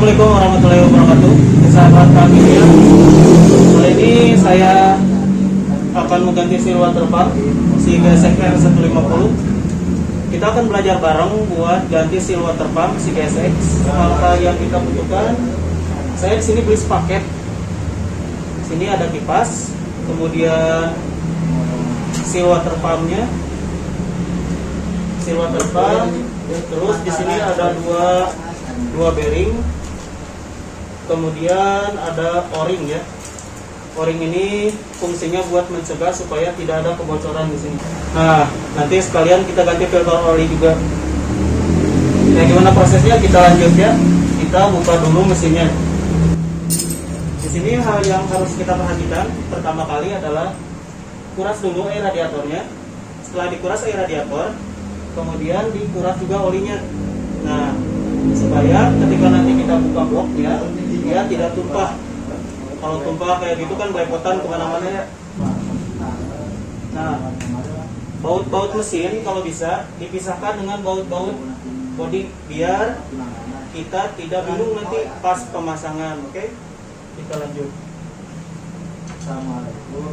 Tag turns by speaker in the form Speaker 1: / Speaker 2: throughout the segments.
Speaker 1: Assalamualaikum warahmatullahi wabarakatuh. Sahabat kami ya. Kali ini saya akan mengganti seal water pump si GSX R150. Kita akan belajar bareng buat ganti seal water pump si GSX. Hal yang kita butuhkan, saya di sini beli sepaket. Sini ada kipas, kemudian seal water pumpnya, seal water pump. Terus di sini ada dua bearing, kemudian ada o-ring ya. O-ring ini fungsinya buat mencegah supaya tidak ada kebocoran di sini. Nah, nanti sekalian kita ganti filter oli juga. Nah, gimana prosesnya? Kita lanjut ya. Kita buka dulu mesinnya. Di sini hal yang harus kita perhatikan pertama kali adalah kuras dulu air radiatornya. Setelah dikuras air radiator, kemudian dikuras juga olinya. Nah, supaya ketika nanti kita buka bloknya, dia tidak tumpah. Kalau tumpah kayak gitu kan belepotan kemana-mana ya. Nah, baut-baut mesin kalau bisa dipisahkan dengan baut-baut bodi biar kita tidak bingung nanti pas pemasangan. Oke, kita lanjut. Assalamualaikum.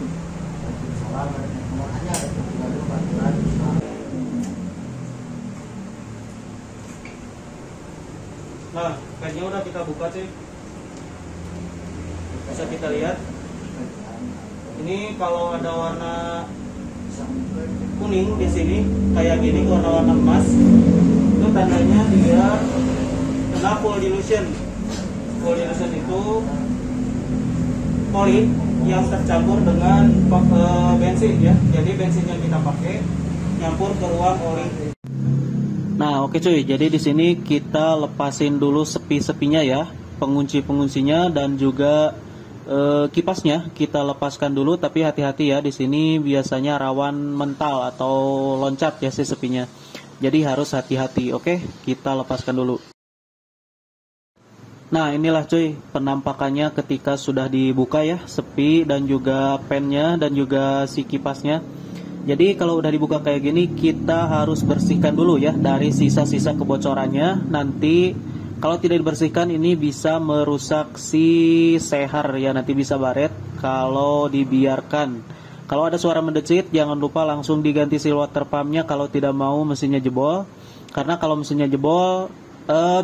Speaker 1: Nah, pennya udah kita buka sih. Bisa kita lihat. Ini kalau ada warna kuning di sini kayak gini, warna-warna emas, itu tandanya dia kena full dilution. Full dilution itu oli yang tercampur dengan bensin ya. Jadi bensin yang kita pakai nyampur ke ruang oli. Nah, oke cuy. Jadi di sini kita lepasin dulu sepi-sepinya ya, pengunci-penguncinya dan juga kipasnya kita lepaskan dulu. Tapi hati-hati ya, di sini biasanya rawan mental atau loncat ya si sepinya. Jadi harus hati-hati. Oke, kita lepaskan dulu. Nah, inilah cuy penampakannya ketika sudah dibuka ya, sepi dan juga pennya dan juga si kipasnya. Jadi kalau udah dibuka kayak gini, kita harus bersihkan dulu ya dari sisa-sisa kebocorannya. Nanti kalau tidak dibersihkan ini bisa merusak si sehar ya, nanti bisa baret kalau dibiarkan. Kalau ada suara mendecit, jangan lupa langsung diganti seal water pumpnya kalau tidak mau mesinnya jebol. Karena kalau mesinnya jebol,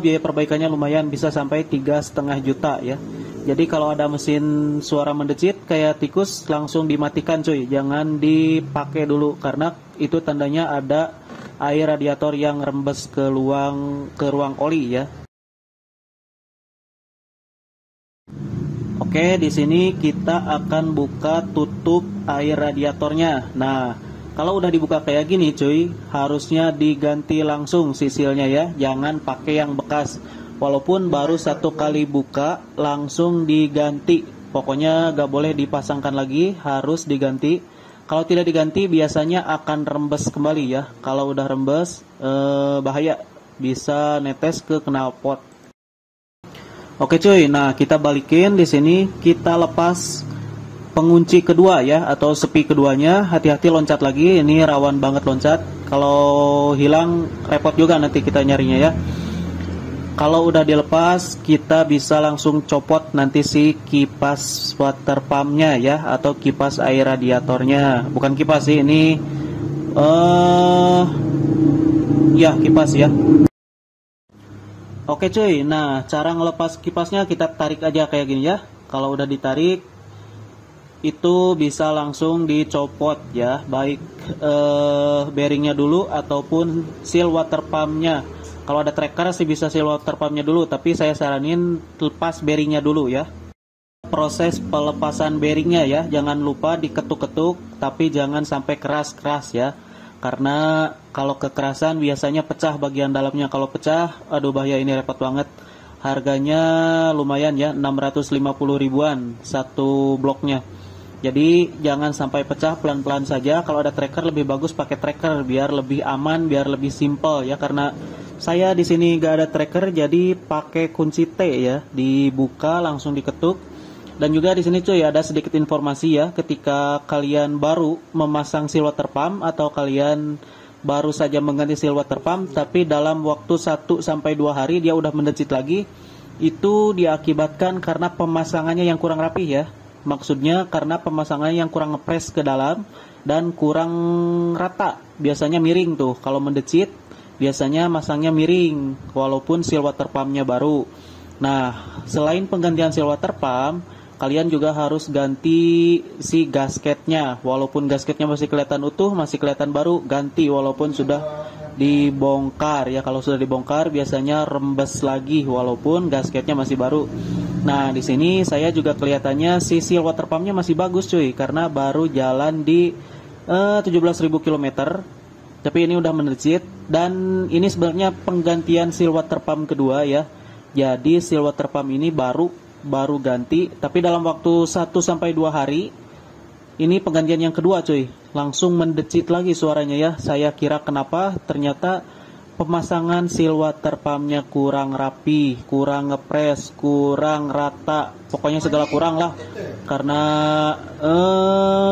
Speaker 1: biaya perbaikannya lumayan, bisa sampai 3,5 juta ya. Jadi kalau ada mesin suara mendecit kayak tikus, langsung dimatikan cuy, jangan dipakai dulu karena itu tandanya ada air radiator yang rembes ke ruang oli ya. Oke, di sini kita akan buka tutup air radiatornya. Nah, kalau udah dibuka kayak gini cuy, harusnya diganti langsung sisilnya ya, jangan pakai yang bekas. Walaupun baru satu kali buka langsung diganti. Pokoknya gak boleh dipasangkan lagi, harus diganti. Kalau tidak diganti biasanya akan rembes kembali ya. Kalau udah rembes bahaya, bisa netes ke knalpot. Oke cuy, nah kita balikin di sini, kita lepas pengunci kedua ya, atau sepi keduanya. Hati-hati loncat lagi, ini rawan banget loncat. Kalau hilang repot juga nanti kita nyarinya ya. Kalau udah dilepas, kita bisa langsung copot nanti si kipas water pumpnya ya, atau kipas air radiatornya. Bukan kipas sih, ini ya kipas ya. Oke cuy, nah cara ngelepas kipasnya kita tarik aja kayak gini ya. Kalau udah ditarik, itu bisa langsung dicopot ya, baik bearingnya dulu ataupun seal water pumpnya. Kalau ada tracker sih bisa seal water pumpnya dulu, tapi saya saranin lepas bearingnya dulu ya. Proses pelepasan bearingnya ya, jangan lupa diketuk-ketuk, tapi jangan sampai keras-keras ya. Karena kalau kekerasan biasanya pecah bagian dalamnya. Kalau pecah, aduh bahaya, ini repot banget. Harganya lumayan ya, 650 ribuan satu bloknya. Jadi jangan sampai pecah, pelan-pelan saja. Kalau ada tracker lebih bagus pakai tracker biar lebih aman, biar lebih simple ya. Karena saya di sini gak ada tracker, jadi pakai kunci T ya, dibuka langsung diketuk. Dan juga di sini cuy ada sedikit informasi ya, ketika kalian baru memasang seal water pump atau kalian baru saja mengganti seal water pump, tapi dalam waktu 1 sampai 2 hari dia udah mendecit lagi, Itu diakibatkan karena pemasangannya yang kurang rapi ya. Maksudnya karena pemasangannya yang kurang ngepres ke dalam dan kurang rata. Biasanya miring tuh. Kalau mendecit biasanya masangnya miring walaupun seal water pumpnya baru. Nah, selain penggantian seal water pump, kalian juga harus ganti si gasketnya. Walaupun gasketnya masih kelihatan utuh, masih kelihatan baru, ganti walaupun sudah dibongkar ya. Kalau sudah dibongkar biasanya rembes lagi walaupun gasketnya masih baru. Nah, di sini saya juga kelihatannya si seal water pumpnya masih bagus cuy, karena baru jalan di 17.000 km. Tapi ini udah mendecit dan ini sebenarnya penggantian seal water pump kedua ya. Jadi seal water pump ini baru ganti, tapi dalam waktu 1-2 hari ini penggantian yang kedua cuy. Langsung mendecit lagi suaranya ya. Saya kira kenapa? Ternyata pemasangan seal water pumpnya kurang rapi, kurang ngepres, kurang rata, pokoknya segala kurang lah. Karena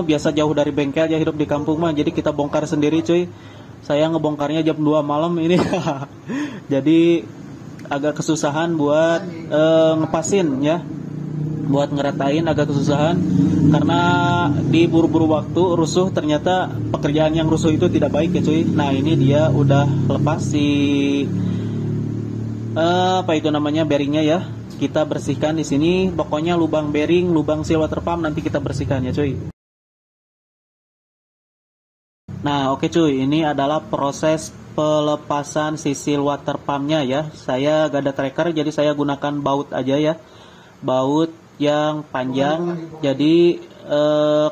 Speaker 1: biasa jauh dari bengkel aja, hidup di kampung mah, jadi kita bongkar sendiri cuy. Saya ngebongkarnya jam 2 malam ini. Jadi agak kesusahan buat ngepasin ya, buat ngeratain agak kesusahan karena diburu-buru waktu, rusuh. Ternyata pekerjaan yang rusuh itu tidak baik ya cuy. Nah, ini dia udah lepas si apa itu namanya, bearingnya ya. Kita bersihkan di sini. Pokoknya lubang bearing, lubang seal water pump nanti kita bersihkan ya cuy. Nah, oke cuy, ini adalah proses pelepasan si seal water pumpnya ya. Saya gak ada tracker, jadi saya gunakan baut aja ya. Baut yang panjang. Jadi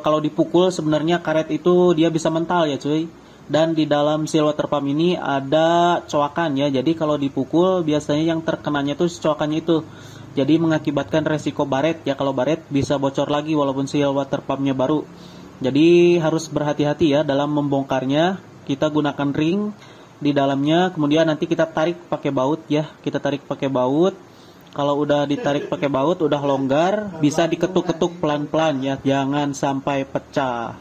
Speaker 1: kalau dipukul sebenarnya karet itu dia bisa mental ya cuy. Dan di dalam seal water pump ini ada coakan ya. Jadi kalau dipukul biasanya yang terkenanya tuh coakannya itu. Jadi mengakibatkan resiko baret ya. Kalau baret bisa bocor lagi walaupun seal water pumpnya baru. Jadi harus berhati-hati ya dalam membongkarnya. Kita gunakan ring di dalamnya, kemudian nanti kita tarik pakai baut ya. Kita tarik pakai baut. Kalau udah ditarik pakai baut, udah longgar, bisa diketuk-ketuk pelan-pelan ya, jangan sampai pecah.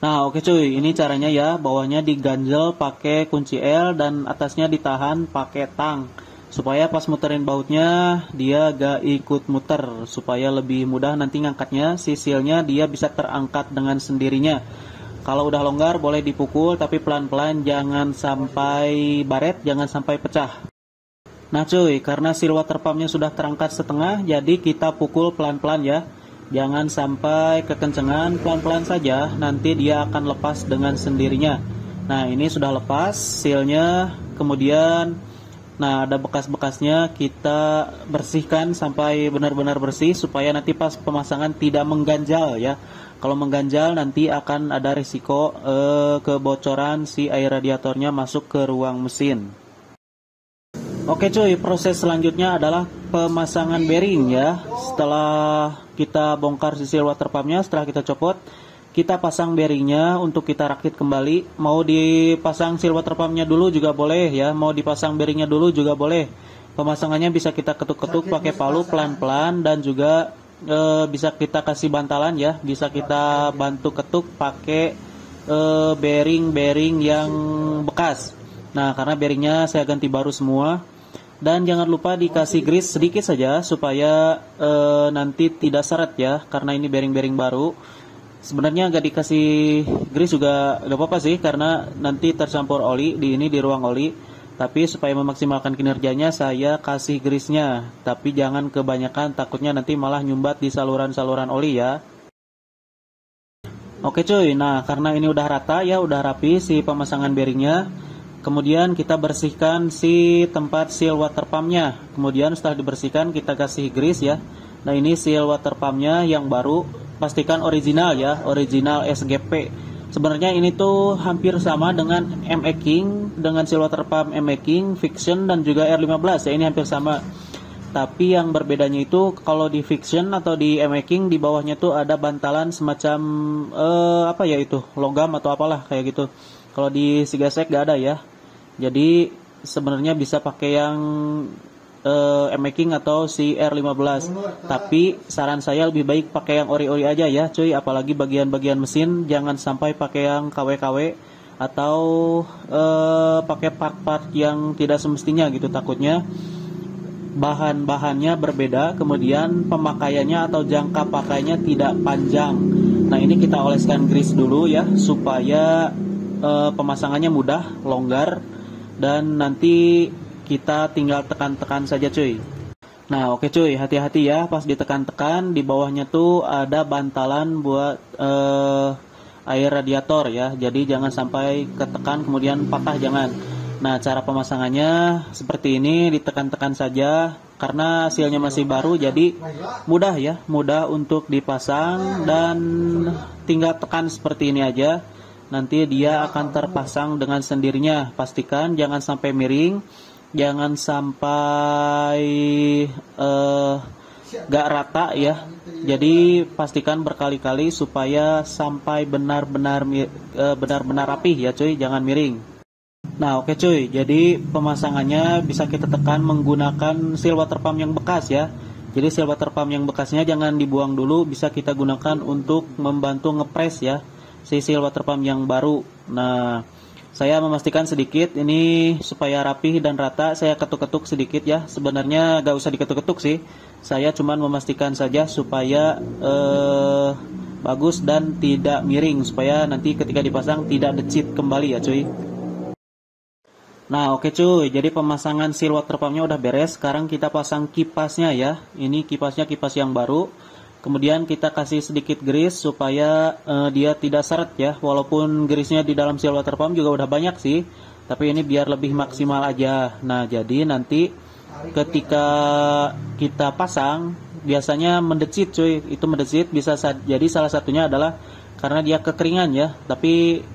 Speaker 1: Nah, oke cuy, ini caranya ya. Bawahnya diganjel pakai kunci L dan atasnya ditahan pakai tang. Supaya pas muterin bautnya dia gak ikut muter, supaya lebih mudah nanti ngangkatnya. Si sealnya dia bisa terangkat dengan sendirinya. Kalau udah longgar boleh dipukul, tapi pelan-pelan, jangan sampai baret, jangan sampai pecah. Nah cuy, karena seal water pumpnya sudah terangkat setengah, jadi kita pukul pelan-pelan ya. Jangan sampai kekencengan, pelan-pelan saja, nanti dia akan lepas dengan sendirinya. Nah, ini sudah lepas sealnya, kemudian nah ada bekas-bekasnya, kita bersihkan sampai benar-benar bersih supaya nanti pas pemasangan tidak mengganjal ya. Kalau mengganjal nanti akan ada risiko kebocoran si air radiatornya masuk ke ruang mesin. Oke cuy, proses selanjutnya adalah pemasangan bearing ya. Setelah kita bongkar si seal water pumpnya, setelah kita copot, kita pasang bearingnya untuk kita rakit kembali. Mau dipasang seal water pumpnya dulu juga boleh ya, mau dipasang bearingnya dulu juga boleh. Pemasangannya bisa kita ketuk-ketuk pakai palu pelan-pelan, dan juga bisa kita kasih bantalan ya, bisa kita bantu ketuk pakai bearing yang bekas. Nah, karena bearingnya saya ganti baru semua. Dan jangan lupa dikasih grease sedikit saja supaya nanti tidak seret ya, karena ini bearing-bearing baru. Sebenarnya nggak dikasih grease juga nggak apa-apa sih, karena nanti tercampur oli di ruang oli. Tapi supaya memaksimalkan kinerjanya saya kasih grease-nya. Tapi jangan kebanyakan, takutnya nanti malah nyumbat di saluran-saluran oli ya. Oke cuy, nah karena ini udah rata ya, udah rapi si pemasangan bearingnya. Kemudian kita bersihkan si tempat seal water pumpnya. Kemudian setelah dibersihkan kita kasih grease ya. Nah, ini seal water pumpnya yang baru, pastikan original ya, original SGP. Sebenarnya ini tuh hampir sama dengan ME King, dengan seal water pump ME King, Fiction dan juga R15 ya, ini hampir sama. Tapi yang berbedanya itu kalau di Fiction atau di ME King di bawahnya tuh ada bantalan semacam apa ya itu, logam atau apalah kayak gitu. Kalau di Sigasek gak ada ya. Jadi sebenarnya bisa pakai yang ME King atau si R15. Tapi saran saya lebih baik pakai yang ori-ori aja ya cuy. Apalagi bagian-bagian mesin jangan sampai pakai yang KW-KW. atau pakai part-part yang tidak semestinya gitu, takutnya bahan-bahannya berbeda, kemudian pemakaiannya atau jangka pakainya tidak panjang. Nah, ini kita oleskan grease dulu ya, supaya pemasangannya mudah, longgar, dan nanti kita tinggal tekan-tekan saja cuy. Nah, oke cuy, hati-hati ya pas ditekan-tekan, di bawahnya tuh ada bantalan buat air radiator ya. Jadi jangan sampai ketekan kemudian patah, jangan. Nah, cara pemasangannya seperti ini, ditekan-tekan saja karena sealnya masih baru, jadi mudah ya, mudah untuk dipasang, dan tinggal tekan seperti ini aja. Nanti dia akan terpasang dengan sendirinya. Pastikan jangan sampai miring, jangan sampai gak rata ya. Jadi pastikan berkali-kali supaya sampai benar-benar rapih ya cuy, jangan miring. Nah, oke cuy, jadi pemasangannya bisa kita tekan menggunakan seal water pump yang bekas ya. Jadi seal water pump yang bekasnya jangan dibuang dulu, bisa kita gunakan untuk membantu ngepres ya si seal water pump yang baru. Nah, saya memastikan sedikit ini supaya rapih dan rata, saya ketuk-ketuk sedikit ya. Sebenarnya gak usah diketuk-ketuk sih, saya cuman memastikan saja supaya bagus dan tidak miring, supaya nanti ketika dipasang tidak decit kembali ya cuy. Nah, oke cuy, jadi pemasangan seal water pumpnya udah beres. Sekarang kita pasang kipasnya ya. Ini kipasnya kipas yang baru. Kemudian kita kasih sedikit grease supaya dia tidak seret ya. Walaupun grease-nya di dalam seal water pump juga udah banyak sih, tapi ini biar lebih maksimal aja. Nah, jadi nanti ketika kita pasang biasanya mendecit cuy. Itu mendecit bisa jadi salah satunya adalah karena dia kekeringan ya. Tapi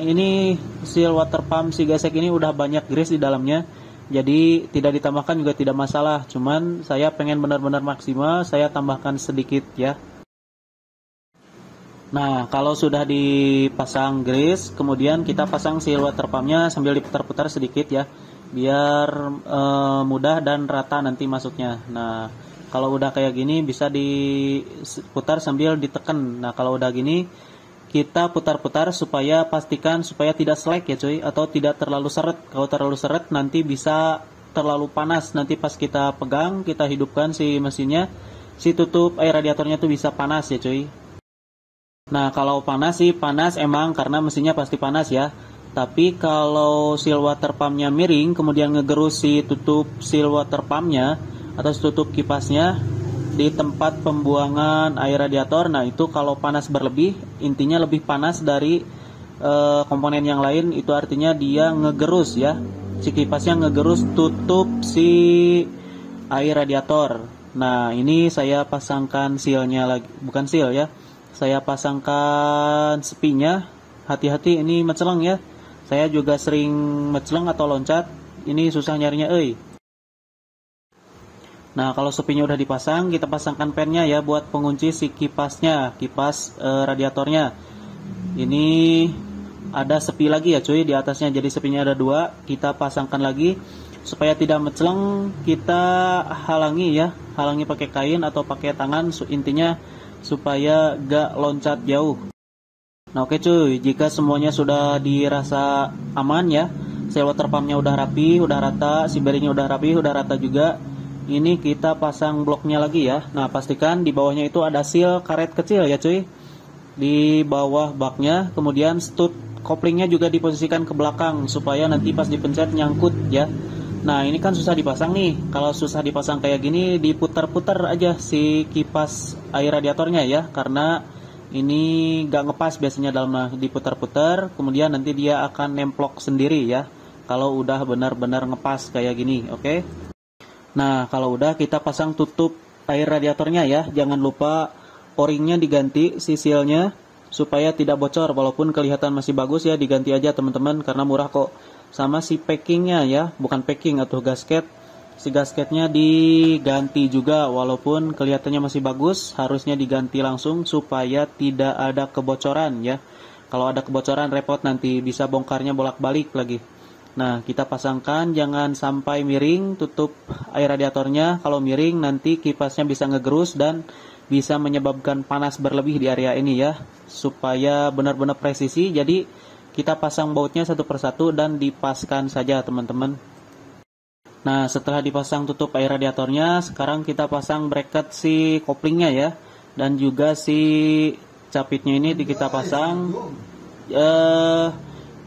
Speaker 1: ini seal water pump si gesek ini udah banyak grease di dalamnya, jadi tidak ditambahkan juga tidak masalah. Cuman saya pengen benar-benar maksimal, saya tambahkan sedikit ya. Nah, kalau sudah dipasang grease, kemudian kita pasang seal water pumpnya sambil diputar-putar sedikit ya, biar mudah dan rata nanti masuknya. Nah, kalau udah kayak gini bisa diputar sambil ditekan. Nah, kalau udah gini kita putar-putar supaya pastikan supaya tidak slack ya cuy, atau tidak terlalu seret. Kalau terlalu seret nanti bisa terlalu panas. Nanti pas kita pegang, kita hidupkan si mesinnya, si tutup air radiatornya tuh bisa panas ya cuy. Nah, kalau panas sih panas emang karena mesinnya pasti panas ya. Tapi kalau seal water pumpnya miring, kemudian ngegerus si tutup seal water pumpnya atau tutup kipasnya di tempat pembuangan air radiator, nah itu kalau panas berlebih, intinya lebih panas dari komponen yang lain, itu artinya dia ngegerus ya, si kipasnya ngegerus tutup si air radiator. Nah, ini saya pasangkan sealnya lagi, bukan seal ya, saya pasangkan sepinya. Hati-hati ini meceleng ya, saya juga sering meceleng atau loncat, ini susah nyarinya Nah, kalau sepinya udah dipasang, kita pasangkan pennya ya buat pengunci si kipasnya, kipas radiatornya. Ini ada sepi lagi ya cuy di atasnya, jadi sepinya ada 2. Kita pasangkan lagi supaya tidak meceleng, kita halangi ya, halangi pakai kain atau pakai tangan, intinya supaya gak loncat jauh. Nah, oke cuy, jika semuanya sudah dirasa aman ya, seal water pumpnya udah rapi, udah rata, si bearingnya udah rapi, udah rata juga. Ini kita pasang bloknya lagi ya. Nah, pastikan di bawahnya itu ada seal karet kecil ya cuy, di bawah baknya. Kemudian stud koplingnya juga diposisikan ke belakang supaya nanti pas dipencet nyangkut ya. Nah, ini kan susah dipasang nih. Kalau susah dipasang kayak gini, diputar-putar aja si kipas air radiatornya ya, karena ini gak ngepas biasanya dalamnya. Diputar-putar, kemudian nanti dia akan nemplok sendiri ya kalau udah benar-benar ngepas kayak gini, oke? Nah, kalau udah kita pasang tutup air radiatornya ya. Jangan lupa o-ringnya diganti, si sealnya, supaya tidak bocor. Walaupun kelihatan masih bagus ya, diganti aja teman-teman karena murah kok. Sama si packingnya ya, bukan packing atau gasket. Si gasketnya diganti juga, walaupun kelihatannya masih bagus, harusnya diganti langsung supaya tidak ada kebocoran ya. Kalau ada kebocoran repot nanti, bisa bongkarnya bolak-balik lagi. Nah, kita pasangkan jangan sampai miring, tutup air radiatornya. Kalau miring nanti kipasnya bisa ngegerus dan bisa menyebabkan panas berlebih di area ini ya. Supaya benar-benar presisi, jadi kita pasang bautnya satu persatu dan dipaskan saja teman-teman. Nah, setelah dipasang tutup air radiatornya, sekarang kita pasang bracket si koplingnya ya, dan juga si capitnya ini kita pasang.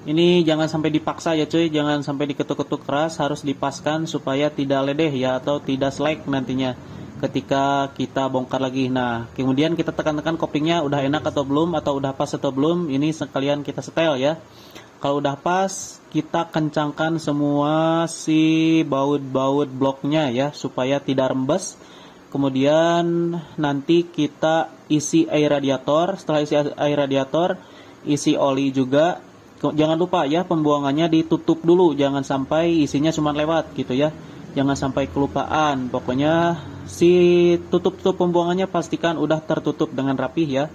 Speaker 1: Ini jangan sampai dipaksa ya cuy, jangan sampai diketuk-ketuk keras, harus dipaskan supaya tidak ledeh ya, atau tidak slack nantinya ketika kita bongkar lagi. Nah, kemudian kita tekan-tekan koplingnya udah enak atau belum, atau udah pas atau belum, ini sekalian kita setel ya. Kalau udah pas, kita kencangkan semua si baut-baut bloknya ya, supaya tidak rembes. Kemudian nanti kita isi air radiator, setelah isi air radiator, isi oli juga. Jangan lupa ya, pembuangannya ditutup dulu, jangan sampai isinya cuma lewat gitu ya, jangan sampai kelupaan. Pokoknya si tutup pembuangannya pastikan udah tertutup dengan rapih ya.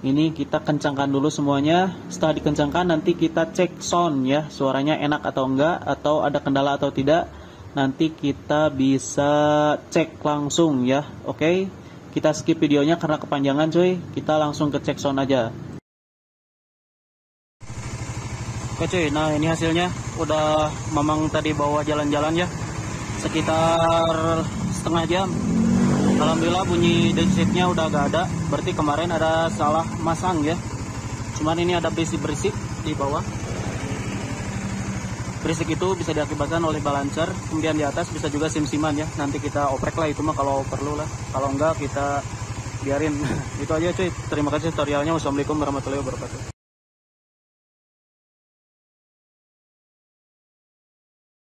Speaker 1: Ini kita kencangkan dulu semuanya. Setelah dikencangkan nanti kita cek sound ya, suaranya enak atau enggak, atau ada kendala atau tidak. Nanti kita bisa cek langsung ya. Oke, kita skip videonya karena kepanjangan cuy, kita langsung ke cek sound aja. Oke cuy, nah ini hasilnya. Udah Mamang tadi bawa jalan-jalan ya, sekitar setengah jam. Alhamdulillah bunyi dashboardnya udah gak ada. Berarti kemarin ada salah masang ya. Cuman ini ada berisik-berisik di bawah. Berisik itu bisa diakibatkan oleh balancer. Kemudian di atas bisa juga sim-siman ya. Nanti kita oprek lah itu mah kalau perlu lah. Kalau enggak kita biarin. Itu aja cuy. Terima kasih tutorialnya. Wassalamualaikum warahmatullahi wabarakatuh.